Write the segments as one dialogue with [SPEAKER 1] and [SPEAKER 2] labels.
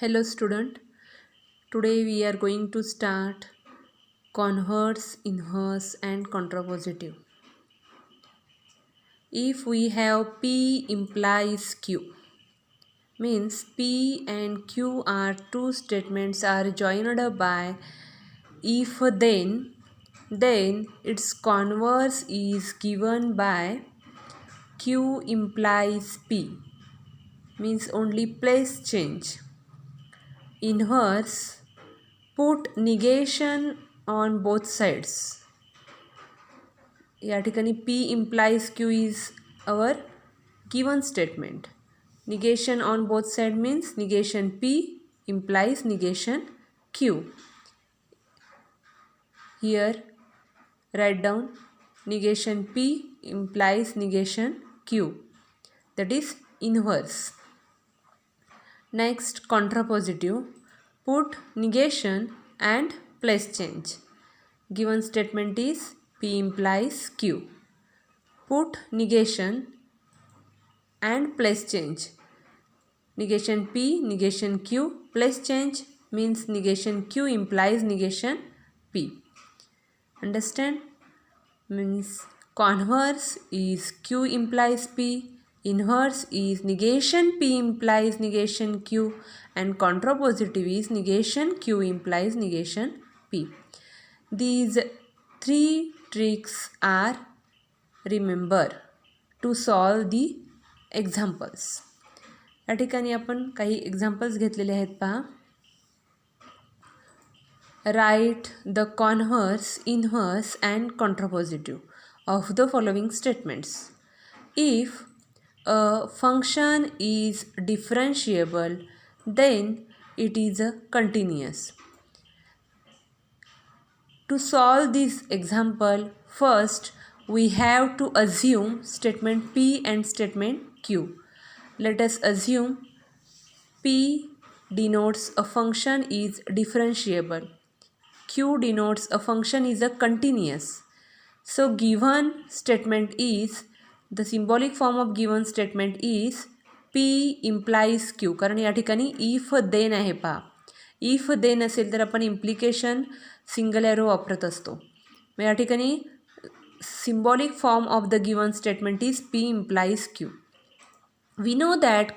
[SPEAKER 1] Hello student, today we are going to start converse, inverse and contrapositive. If we have P implies Q, means P and Q are two statements are joined by if then its converse is given by Q implies P, means only place change. Inverse, put negation on both sides. या ठिकाणी P implies Q is our given statement. Negation on both sides means negation P implies negation Q. Here write down negation P implies negation Q, that is inverse. Next, contrapositive, put negation and place change. Given statement is P implies Q. Put negation and place change. Negation P, negation Q, place change means negation Q implies negation P. Understand? Means converse is Q implies P, inverse is negation P implies negation Q, and contrapositive is negation Q implies negation P. These three tricks are remember to solve the examples. या ठिकाणी आपण काही examples घेतलेले आहेत पहा. Write the converse, inverse and contrapositive of the following statements. If a function is differentiable, then it is a continuous. To solve this example, first we have to assume statement P and statement Q. Let us assume P denotes a function is differentiable. Q denotes a function is a continuous. So given statement is, the symbolic form of given statement is P implies Q. कारण या ठिकाणी if then आहे पहा. if then असेल तर आपण implication single arrow वापरत असतो. मग या ठिकाणी symbolic form of the given statement is P implies Q. We know that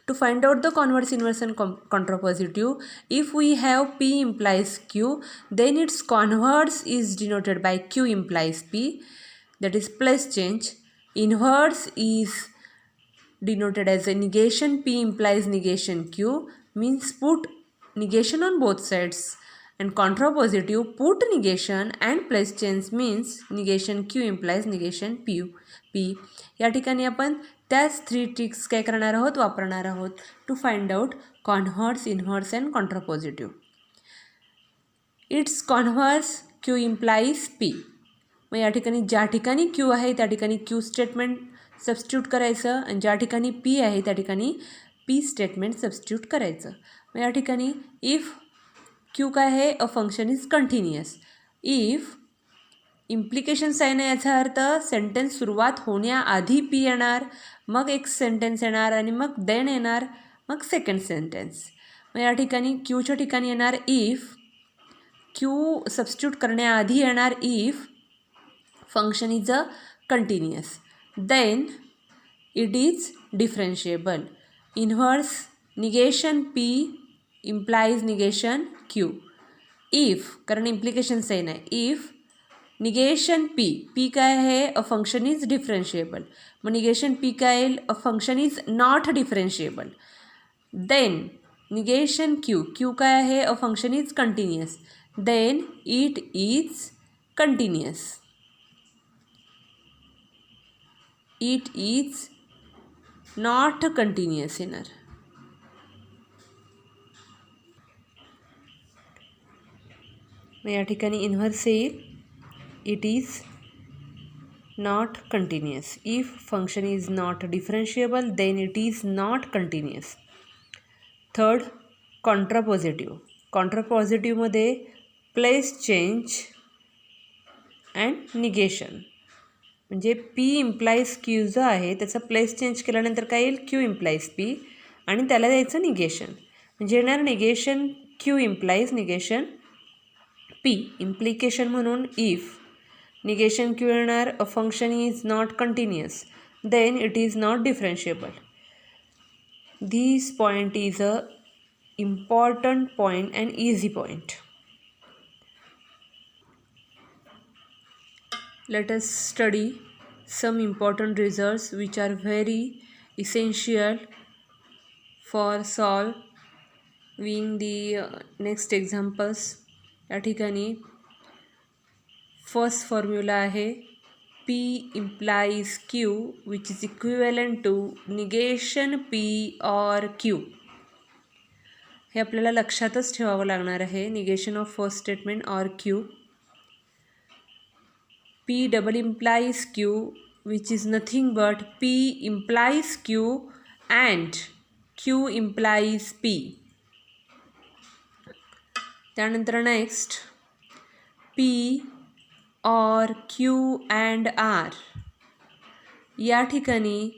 [SPEAKER 1] to find out the converse, inverse and contrapositive, if we have P implies Q, then its converse is denoted by Q implies P, that is place change. Inverse is denoted as a negation P implies negation Q, means put negation on both sides. And contrapositive, put negation and place change means negation Q implies negation P. या ठिकाणी आपण त्याच three tricks काय करणार आहोत, वापरणार आहोत to find out converse, inverse and contrapositive. It's converse Q implies P. मग या ठिकाणी ज्या ठिकाणी Q आहे त्या ठिकाणी Q स्टेटमेंट सबस्टिट्यूट करायचं आणि ज्या ठिकाणी P आहे त्या ठिकाणी P स्टेटमेंट सबस्टिट्यूट करायचं. मग या ठिकाणी इफ Q काय आहे, a function is continuous. If implication sign आहे याचा अर्थ सेंटेन्स सुरुवात होण्याआधी P येणार, मग एक सेंटेन्स येणार आणि मग देन येणार, मग सेकंड सेंटेन्स. मग या ठिकाणी Qच्या ठिकाणी येणार इफ. Q सबस्टिट्यूट करण्याआधी येणार if function is a continuous. Then it is differentiable. Inverse negation P implies negation Q. If कारण इम्प्लिकेशन साईन आहे, इफ निगेशन P काय आहे, अ फंक्शन इज डिफरन्शिएबल. मग निगेशन P काय येईल, a function is not differentiable. Then negation Q काय आहे, a function is continuous. Then it is continuous. It is not continuous येणार. मग या ठिकाणी इन्व्हर्स येईल, it is not continuous. If function is not differentiable then it is not continuous. Third, contrapositive. कॉन्ट्रापोजिटिव्हमध्ये place change and negation. म्हणजे P implies Q जो आहे त्याचा प्लेस चेंज केल्यानंतर काय येईल, Q इम्प्लाइज P आणि त्याला द्यायचं निगेशन. म्हणजे येणार negation Q implies negation P. Implication म्हणून इफ निगेशन क्यू येणार a function is not continuous then it is not differentiable. This point is a important point and easy point. Let us study some important results which are very essential for solving the next examples. या ठिकाणी first formula आहे P implies Q which is equivalent to negation P or Q. हे आपल्याला लक्षातच ठेवावं लागणार आहे. Negation of first statement or Q. P double implies Q which is nothing but P implies Q and Q implies P. त्यानंतर next P और Q and R. या ठिकाणी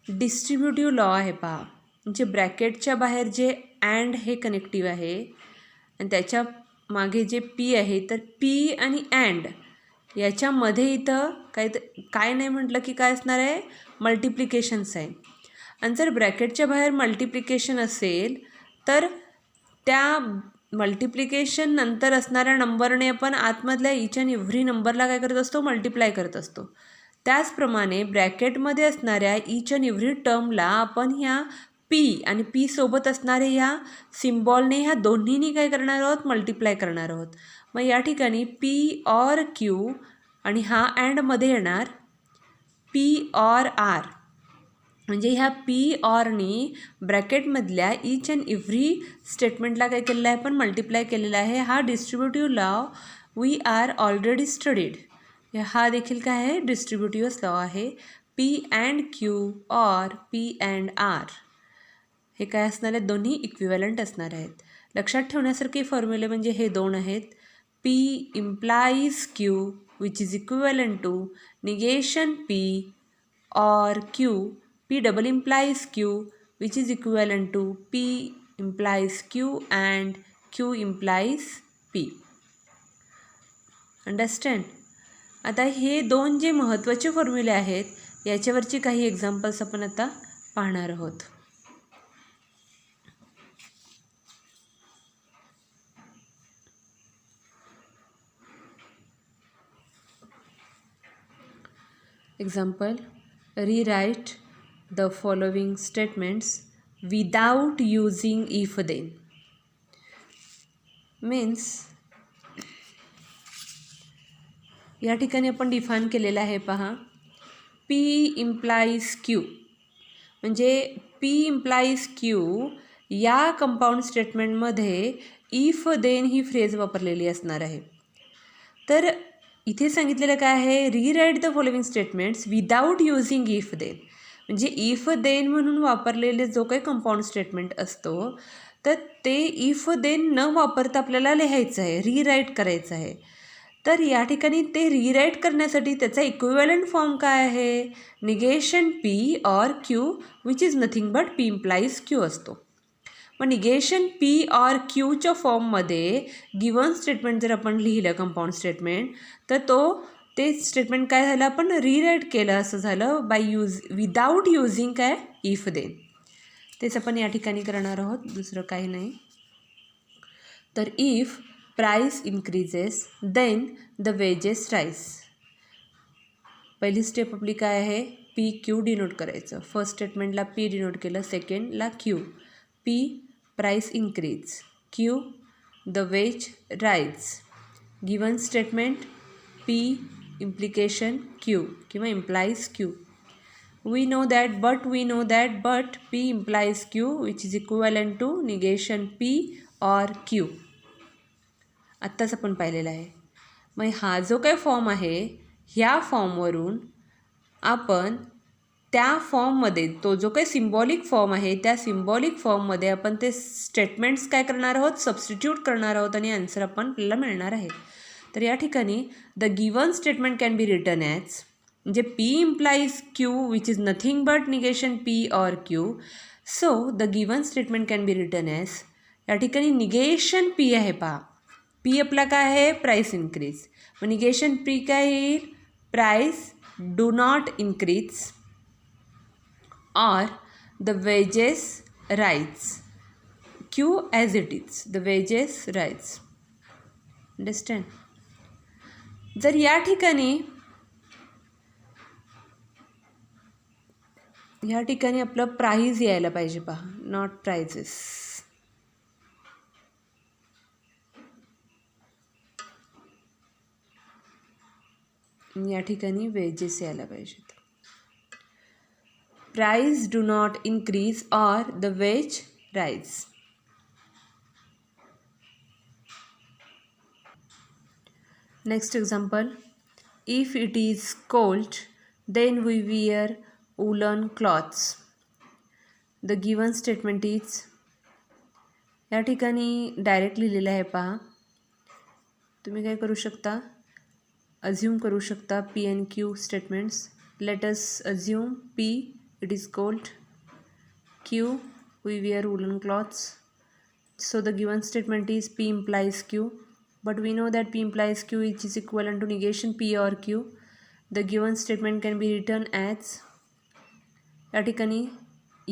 [SPEAKER 1] डिस्ट्रीब्युटिव्ह लॉ आहे पहा. म्हणजे ब्रॅकेटच्या बाहेर जे अँड हे कनेक्टिव्ह आहे आणि त्याच्या मागे जे पी आहे तर पी आणि अँड याच्यामध्ये इथं काय नाही म्हटलं की काय असणार आहे मल्टिप्लिकेशन्स आहे. आणि जर ब्रॅकेटच्या बाहेर मल्टिप्लिकेशन असेल तर त्या मल्टिप्लिकेशन नंतर असणाऱ्या नंबरने आपण आतमधल्या इच अँड एव्हरी नंबरला काय करत असतो मल्टिप्लाय करत असतो. त्याचप्रमाणे ब्रॅकेटमध्ये असणाऱ्या इच अँड एव्हरी टर्मला आपण ह्या पी आणि पी सोबत असणारे ह्या सिम्बॉलने ह्या दोन्हीनी काय करणार आहोत मल्टिप्लाय करणार आहोत. मग या ठिकाणी पी ऑर क्यू आणि हा अँडमध्ये येणार पी ऑर आर. म्हणजे ह्या पी ऑरनी ब्रॅकेटमधल्या इच अँड एव्हरी स्टेटमेंटला काय केलेलं आहे पण मल्टिप्लाय केलेला आहे. हा distributive law we are already studied. हा देखील काय आहे डिस्ट्रीब्युटिव्ह लॉ आहे. P and Q or P and R हे काय असणार आहेत दोन्ही इक्विव्हॅलंट असणार आहेत. लक्षात ठेवण्यासारखे फॉर्म्युले म्हणजे हे दोन आहेत. P implies Q which is equivalent to negation P or Q. P double implies Q which is equivalent to P implies Q and Q implies P. Understand. आता हे दोन जे महत्त्वाचे फॉर्म्युले आहेत याच्यावरची काही एक्झाम्पल्स आपण आता पाहणार आहोत. Example, rewrite the following statements without using if then. Means या ठिकाणी आपण डिफाईन केलेलं आहे पहा P implies Q. म्हणजे P implies Q या कंपाऊंड स्टेटमेंटमध्ये इफ देन ही फ्रेज वापरलेली असणार आहे. तर इथे सांगितलेलं काय आहे rewrite the following statements without using if then. म्हणजे इफ देन म्हणून वापरलेले जो काही कंपाऊंड स्टेटमेंट असतो तर ते इफ देन न वापरता आपल्याला लिहायचं आहे रीराईट करायचं आहे. तर या ठिकाणी ते रीराईट करण्यासाठी त्याचा इक्विव्हॅलंट फॉर्म काय आहे negation P or Q which is nothing but P implies Q असतो. मग निगेशन पी ऑर क्यूच्या फॉर्ममध्ये गिवन स्टेटमेंट जर आपण लिहिलं कंपाऊंड स्टेटमेंट तर ते स्टेटमेंट काय झालं आपण रीराईट केलं असं झालं बाय विदाऊट युजिंग काय इफ देन. तेच आपण या ठिकाणी करणार आहोत दुसरं काही नाही. तर if price increases then the wages rise. पहिली स्टेप आपली काय आहे पी क्यू डिनोट करायचं. फर्स्ट स्टेटमेंटला पी डिनोट केलं सेकंडला Q. P price increase, Q the wage rise. Given statement P implication Q किंवा implies Q. We know that but P implies Q which is equivalent to negation P or Q. आत्ताच आपण पाहिलेला आहे. मग हा जो काही फॉर्म आहे ह्या फॉर्मवरून आपण त्या फॉर्ममध्ये तो जो काही सिम्बॉलिक फॉर्म आहे त्या सिम्बॉलिक फॉर्ममध्ये आपण ते स्टेटमेंट्स काय करणार आहोत सबस्टिट्यूट करणार आहोत आणि आन्सर आपण आपल्याला मिळणार आहे. तर या ठिकाणी the given statement can be written as म्हणजे P implies Q which is nothing but negation P or Q. So the given statement can be written as, या ठिकाणी निगेशन पी आहे पहा. पी आपला काय आहे, प्राईस इन्क्रीज. मग negation P काय येईल, price do not increase or the wages rise. Q as it is, the wages rise. Understand? जर या ठिकाणी आपलं प्राइस यायला पाहिजे पहा, नॉट प्राइजेस. या ठिकाणी वेजेस यायला पाहिजेत. Price do not increase or the wage rise. Next example, if it is cold then we wear woolen cloths. The given statement is, या ठिकाणी डायरेक्ट लिहिलेलं आहे पहा. तुम्ही काय करू शकता, अज्यूम करू शकता P and Q statements. Let us assume P, it is cold. Q, we wear woolen cloths. So the given statement is P implies Q. But we know that P implies Q which is equivalent to negation P or Q. The given statement can be written as, या ठिकाणी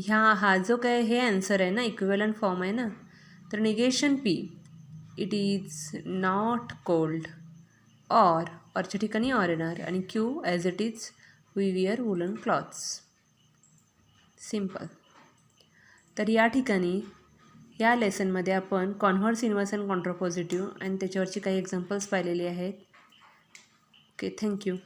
[SPEAKER 1] हा जो काय हे answer आहे ना, equivalent form आहे ना, तर negation P, it is not cold, ऑरच्या ठिकाणी ऑर येणार, आणि Q as it is we wear woollen clothes. Simple. तर या ठिकाणी या लेसनमध्ये आपण कॉन्व्हर्स, इन्व्हर्स अँड कॉन्ट्रापॉझिटिव्ह आणि त्याच्यावरची काही एक्झाम्पल्स पाहिलेली आहेत. Okay, thank you.